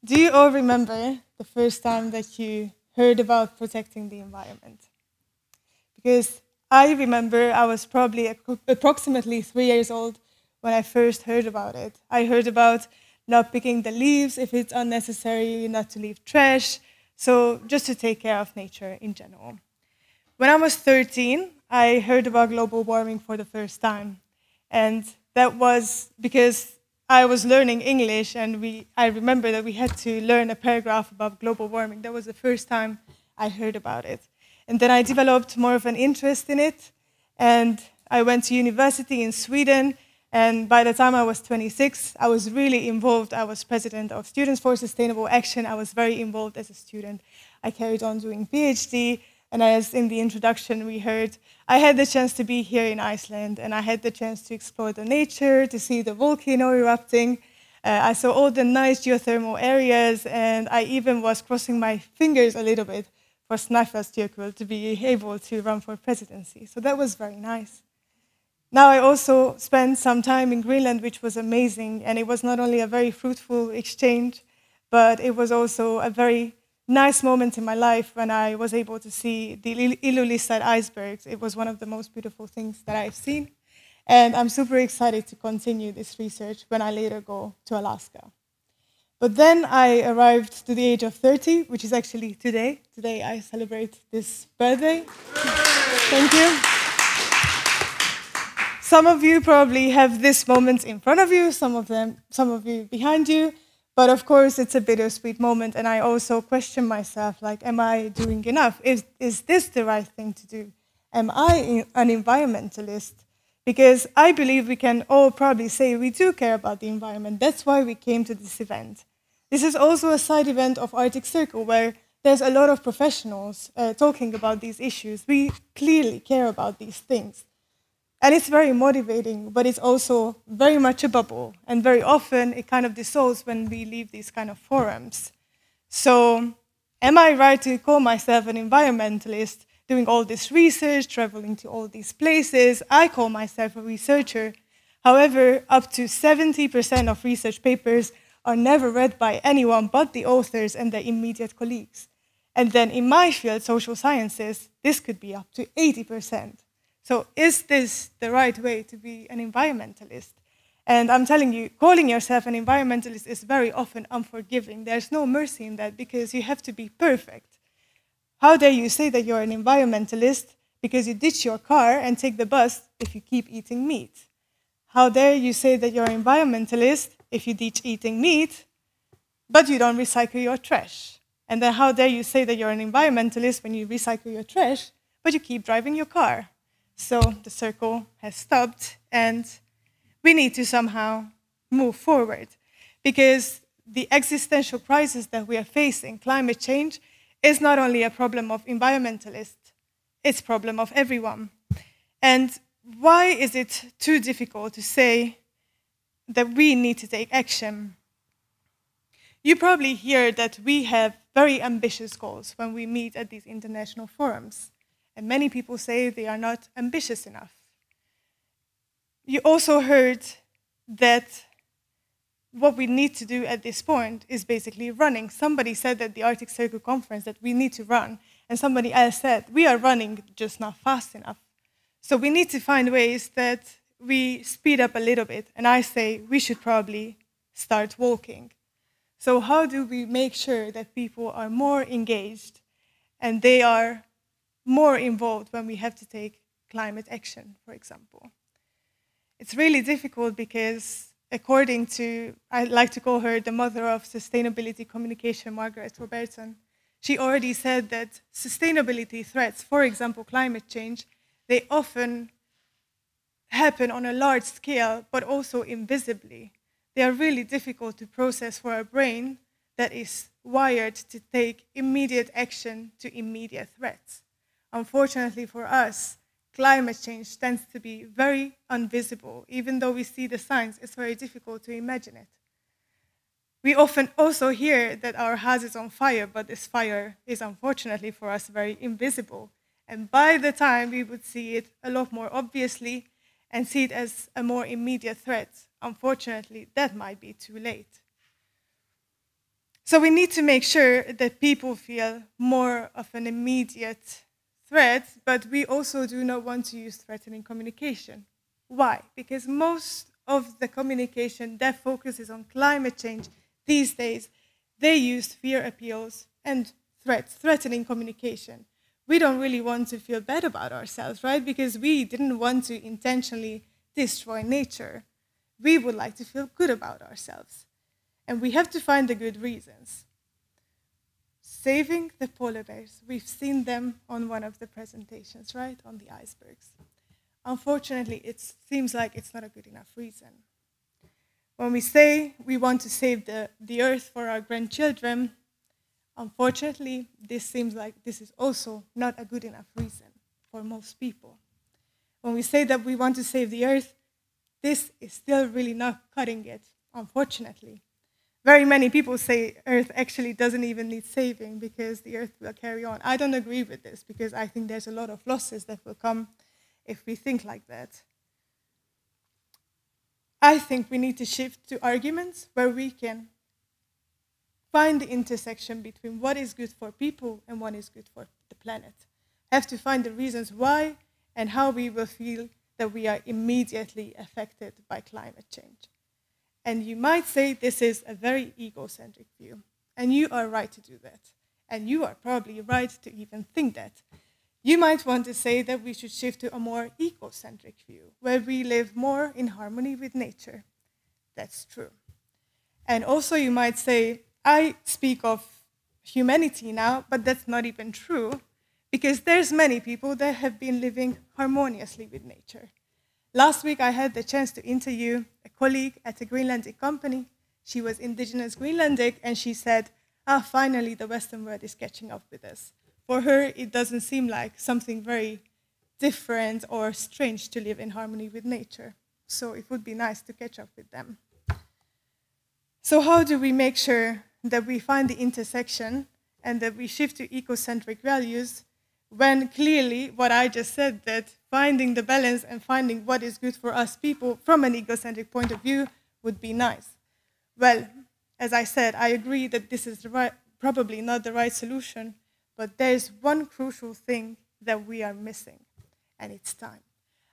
Do you all remember the first time that you heard about protecting the environment? Because I remember I was probably approximately 3 years old when I first heard about it. I heard about not picking the leaves if it's unnecessary, not to leave trash, so just to take care of nature in general. When I was 13, I heard about global warming for the first time. And that was because I was learning English, and I remember that we had to learn a paragraph about global warming. That was the first time I heard about it. And then I developed more of an interest in it, and I went to university in Sweden, and by the time I was 26, I was really involved. I was president of Students for Sustainable Action. I was very involved as a student. I carried on doing PhD, and as in the introduction we heard, I had the chance to be here in Iceland, and I had the chance to explore the nature, to see the volcano erupting. I saw all the nice geothermal areas, and I even was crossing my fingers a little bit for Snæfellsjökull to be able to run for presidency. So that was very nice. Now I also spent some time in Greenland, which was amazing, and it was not only a very fruitful exchange, but it was also a very nice moment in my life when I was able to see the Ilulissat icebergs. It was one of the most beautiful things that I've seen, and I'm super excited to continue this research when I later go to Alaska. But then I arrived to the age of 30, which is actually today. Today I celebrate this birthday. Thank you. Some of you probably have this moment in front of you, some of you behind you, but of course it's a bittersweet moment, and I also question myself, like, am I doing enough? Is this the right thing to do? Am I an environmentalist? Because I believe we can all probably say we do care about the environment. That's why we came to this event. This is also a side event of Arctic Circle, where there's a lot of professionals talking about these issues. We clearly care about these things. And it's very motivating, but it's also very much a bubble. And very often it kind of dissolves when we leave these kind of forums. So am I right to call myself an environmentalist, doing all this research, traveling to all these places? I call myself a researcher. However, up to 70% of research papers are never read by anyone but the authors and their immediate colleagues. And then in my field, social sciences, this could be up to 80%. So is this the right way to be an environmentalist? And I'm telling you, calling yourself an environmentalist is very often unforgiving. There's no mercy in that because you have to be perfect. How dare you say that you're an environmentalist because you ditch your car and take the bus if you keep eating meat? How dare you say that you're an environmentalist if you ditch eating meat, but you don't recycle your trash? And then how dare you say that you're an environmentalist when you recycle your trash, but you keep driving your car? So the circle has stopped, and we need to somehow move forward, because the existential crisis that we are facing, climate change, is not only a problem of environmentalists, it's a problem of everyone. And why is it too difficult to say that we need to take action? You probably hear that we have very ambitious goals when we meet at these international forums. And many people say they are not ambitious enough. You also heard that what we need to do at this point is basically running. Somebody said at the Arctic Circle conference that we need to run, and somebody else said we are running, just not fast enough. So we need to find ways that we speed up a little bit, and I say we should probably start walking. So how do we make sure that people are more engaged and they are more involved when we have to take climate action, for example? It's really difficult because, according to, I like to call her the mother of sustainability communication, Margaret Robertson, she already said that sustainability threats, for example, climate change, they often happen on a large scale, but also invisibly. They are really difficult to process for a brain that is wired to take immediate action to immediate threats. Unfortunately for us, climate change tends to be very invisible. Even though we see the signs, it's very difficult to imagine it. We often also hear that our house is on fire, but this fire is unfortunately for us very invisible. And by the time we would see it a lot more obviously and see it as a more immediate threat, unfortunately, that might be too late. So we need to make sure that people feel more of an immediate threat, but we also do not want to use threatening communication. Why? Because most of the communication that focuses on climate change these days, they use fear appeals and threatening communication. We don't really want to feel bad about ourselves, right? Because we didn't want to intentionally destroy nature. We would like to feel good about ourselves. And we have to find the good reasons. Saving the polar bears, we've seen them on one of the presentations, right? On the icebergs. Unfortunately, it seems like it's not a good enough reason. When we say we want to save the earth for our grandchildren, unfortunately, this seems like this is also not a good enough reason for most people. When we say that we want to save the earth, this is still really not cutting it, unfortunately. Very many people say Earth actually doesn't even need saving because the Earth will carry on. I don't agree with this because I think there's a lot of losses that will come if we think like that. I think we need to shift to arguments where we can find the intersection between what is good for people and what is good for the planet. Have to find the reasons why and how we will feel that we are immediately affected by climate change. And you might say this is a very egocentric view, and you are right to do that. And you are probably right to even think that. You might want to say that we should shift to a more ecocentric view, where we live more in harmony with nature. That's true. And also you might say, I speak of humanity now, but that's not even true, because there's many people that have been living harmoniously with nature. Last week, I had the chance to interview a colleague at a Greenlandic company. She was indigenous Greenlandic, and she said, finally, the Western world is catching up with us. For her, it doesn't seem like something very different or strange to live in harmony with nature. So it would be nice to catch up with them. So how do we make sure that we find the intersection and that we shift to ecocentric values when clearly what I just said, that finding the balance and finding what is good for us people from an egocentric point of view would be nice? Well, as I said, I agree that this is probably not the right solution, but there's one crucial thing that we are missing, and it's time.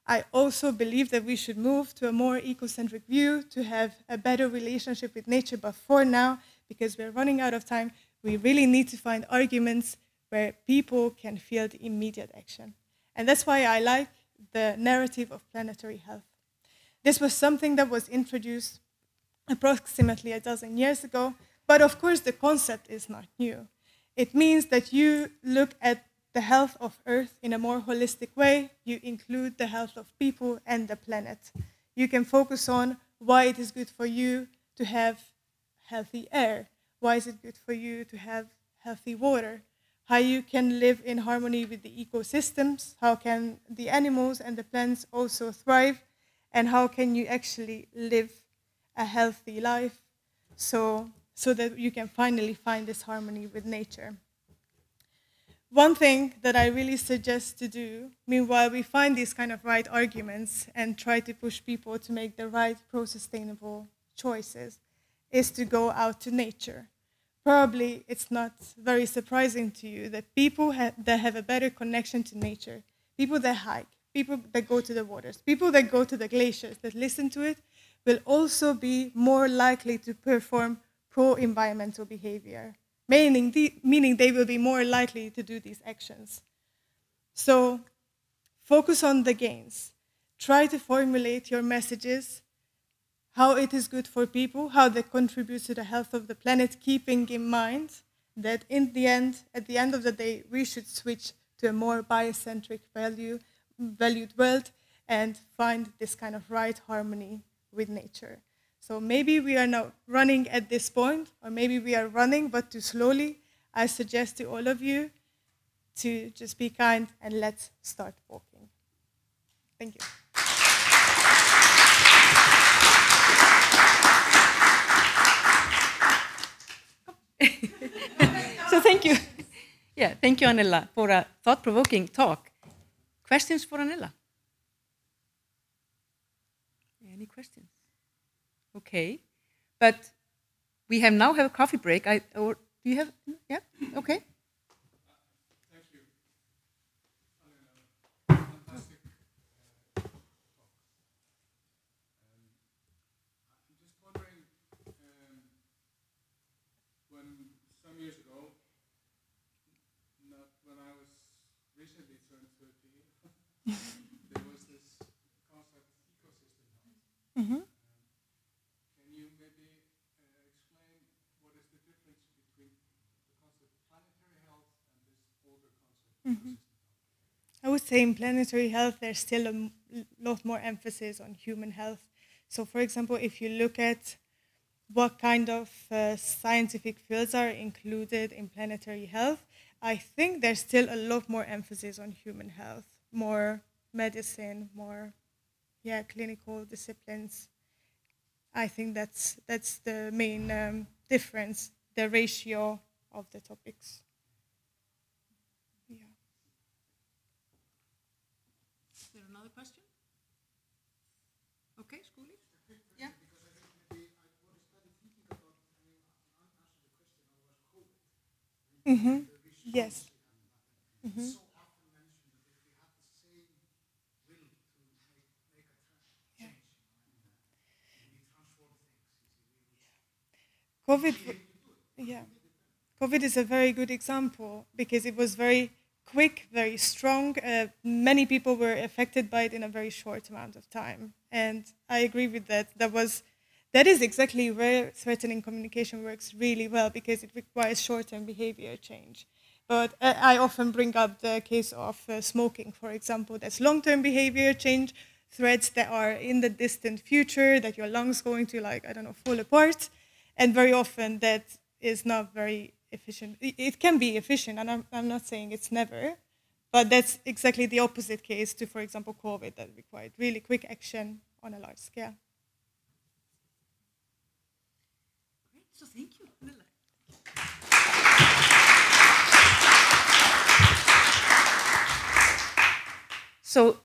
I also believe that we should move to a more ecocentric view to have a better relationship with nature, but for now, because we're running out of time, we really need to find arguments where people can feel the immediate action. And that's why I like the narrative of planetary health. This was something that was introduced approximately a dozen years ago, but of course the concept is not new. It means that you look at the health of Earth in a more holistic way. You include the health of people and the planet. You can focus on why it is good for you to have healthy air, why is it good for you to have healthy water, how you can live in harmony with the ecosystems, how can the animals and the plants also thrive, and how can you actually live a healthy life so that you can finally find this harmony with nature. One thing that I really suggest to do, meanwhile we find these kind of right arguments and try to push people to make the right pro-sustainable choices, is to go out to nature. Probably it's not very surprising to you that people that have a better connection to nature, people that hike, people that go to the waters, people that go to the glaciers, that listen to it, will also be more likely to perform pro-environmental behavior, meaning they will be more likely to do these actions. So focus on the gains. Try to formulate your messages, how it is good for people, how they contribute to the health of the planet, keeping in mind that at the end of the day, we should switch to a more biocentric valued world and find this kind of right harmony with nature. So maybe we are not running at this point, or maybe we are running, but too slowly. I suggest to all of you to just be kind and let's start walking. Thank you. So thank you. Yeah, thank you, Anilla, for a thought-provoking talk. Questions for Anilla? Any questions? Okay, but We now have a coffee break. Or do you have? Yeah. Okay. Thank you. Fantastic talk. I'm just wondering, when some years ago, not when I was recently turned 30, there was this concept ecosystem health. Mm-hmm. Can you maybe explain what is the difference between the concept planetary health and this older concept ecosystem health? I would say in planetary health, there's still a lot more emphasis on human health. So, for example, if you look at what kind of scientific fields are included in planetary health, I think there's still a lot more emphasis on human health, more medicine, more clinical disciplines. I think that's the main difference, the ratio of the topics. Yeah. Is there another question? Okay, Skuli? Yeah. Because I think maybe I was started thinking about, answer the question about COVID. Mm-hmm. Yes. Mm-hmm. So often mentioned that if we have the same will to make a change, we transform things. COVID is a very good example because it was very quick, very strong. Many people were affected by it in a very short amount of time. And I agree with that. That is exactly where threatening communication works really well, because it requires short-term behavior change. But I often bring up the case of smoking, for example. That's long-term behavior change, threats that are in the distant future, that your lungs going to, fall apart. And very often that is not very efficient. It can be efficient, and I'm not saying it's never, but that's exactly the opposite case to, for example, COVID, that required really quick action on a large scale. Great, so thank you, Anilla. So